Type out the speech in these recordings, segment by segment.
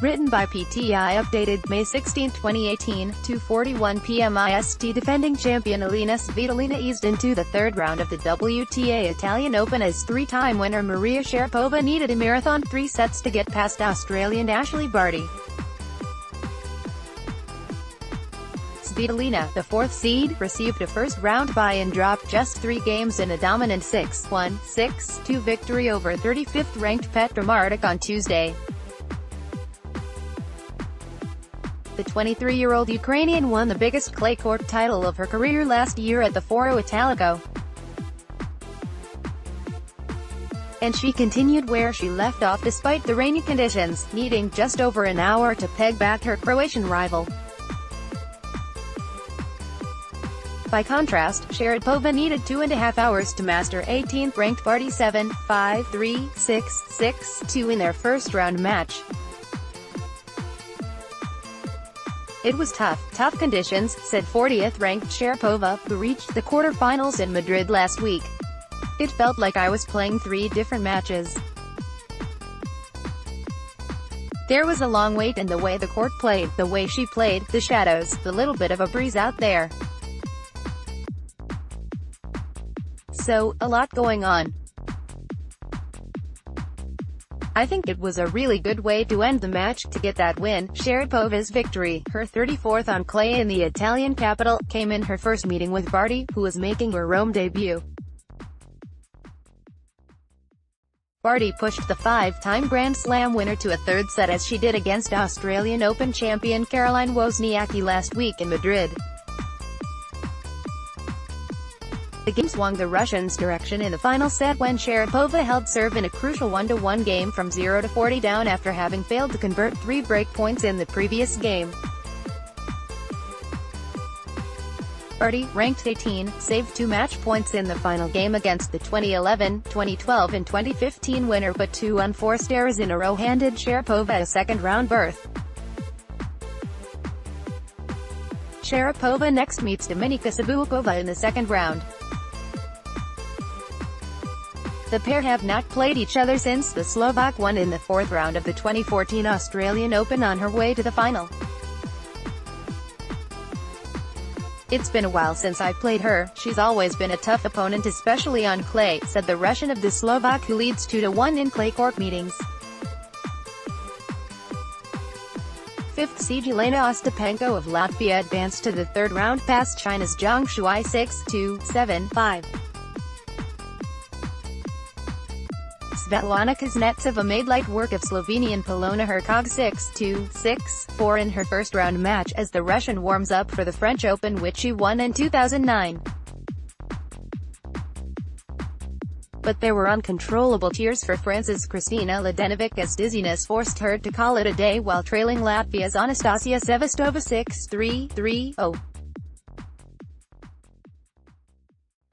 Written by PTI Updated, May 16, 2018, 2:41 p.m. IST Defending champion Elina Svitolina eased into the third round of the WTA Italian Open as three-time winner Maria Sharapova needed a marathon 3 sets to get past Australian Ashleigh Barty. Svitolina, the fourth seed, received a first-round bye and dropped just 3 games in a dominant 6-1, 6-2 victory over 35th-ranked Petra Martic on Tuesday. The 23-year-old Ukrainian won the biggest clay court title of her career last year at the Foro Italico. And she continued where she left off despite the rainy conditions, needing just over an hour to peg back her Croatian rival. By contrast, Sharapova needed 2.5 hours to master 18th-ranked Barty 7-5, 3, 6, 6, 2 in their first-round match. "It was tough conditions," said 40th-ranked Sharapova, who reached the quarter-finals in Madrid last week. "It felt like I was playing 3 different matches. There was a long wait in the way the court played, the way she played, the shadows, the little bit of a breeze out there. So, a lot going on. I think it was a really good way to end the match, to get that win." Sharapova's victory, her 34th on clay in the Italian capital, came in her first meeting with Barty, who was making her Rome debut. Barty pushed the 5-time Grand Slam winner to a third set as she did against Australian Open champion Caroline Wozniacki last week in Madrid. The game swung the Russians' direction in the final set when Sharapova held serve in a crucial 1-1 game from 0-40 down after having failed to convert 3 break points in the previous game. Barty, ranked 18, saved 2 match points in the final game against the 2011, 2012 and 2015 winner, but 2 unforced errors in a row handed Sharapova a second-round berth. Sharapova next meets Dominika Sablikova in the second round. The pair have not played each other since the Slovak won in the 4th round of the 2014 Australian Open on her way to the final. "It's been a while since I played her. She's always been a tough opponent, especially on clay," said the Russian of the Slovak, who leads 2-1 in clay court meetings. 5th seed Elena Ostapenko of Latvia advanced to the third round past China's Zhang Shuai 6-2, 7-5. Svetlana Kuznetsova made light work of Slovenian Polona Hercog 6-2, 6-4 in her first-round match, as the Russian warms up for the French Open, which she won in 2009. But there were uncontrollable tears for France's Kristina Mladenovic as dizziness forced her to call it a day while trailing Latvia's Anastasia Sevastova 6-3, 3-0.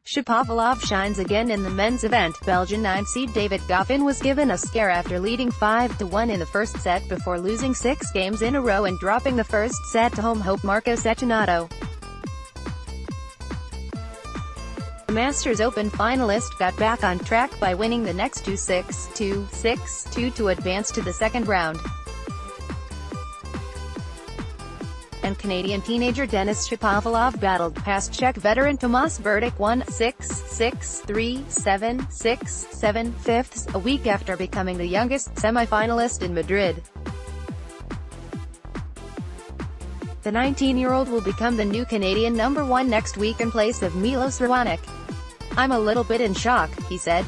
Shapovalov shines again in the men's event. Belgian 9-seed David Goffin was given a scare after leading 5-1 in the first set before losing 6 games in a row and dropping the first set to home hope Marco Cecchinato. The Masters Open finalist got back on track by winning the next 2 6-2, 6-2 to advance to the second round. And Canadian teenager Denis Shapovalov battled past Czech veteran Tomas Berdych 1-6, 3, 7, 6, 7 fifths, a week after becoming the youngest semi-finalist in Madrid. The 19-year-old will become the new Canadian #1 next week in place of Milos Raonic. "I'm a little bit in shock," he said.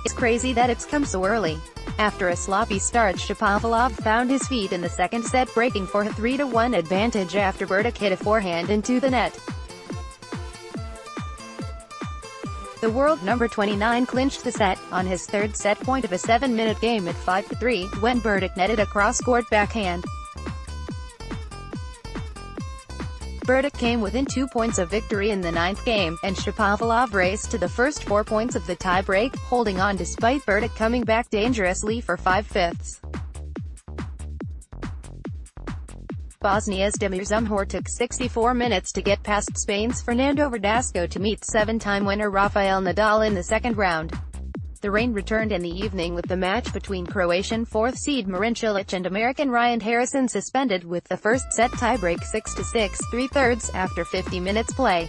"It's crazy that it's come so early." After a sloppy start, Shapovalov found his feet in the second set, breaking for a 3-1 advantage after Berdych hit a forehand into the net. The world number 29 clinched the set, on his third set point of a 7-minute game at 5-3, when Berdych netted a cross-court backhand. Berdych came within 2 points of victory in the 9th game, and Shapovalov raced to the first 4 points of the tie-break, holding on despite Berdych coming back dangerously for 5 fifths. Bosnia's Demir Zumhor took 64 minutes to get past Spain's Fernando Verdasco to meet 7-time winner Rafael Nadal in the second round. The rain returned in the evening with the match between Croatian fourth seed Marin Cilic and American Ryan Harrison suspended, with the first set tiebreak 6-6 3/3 after 50 minutes play.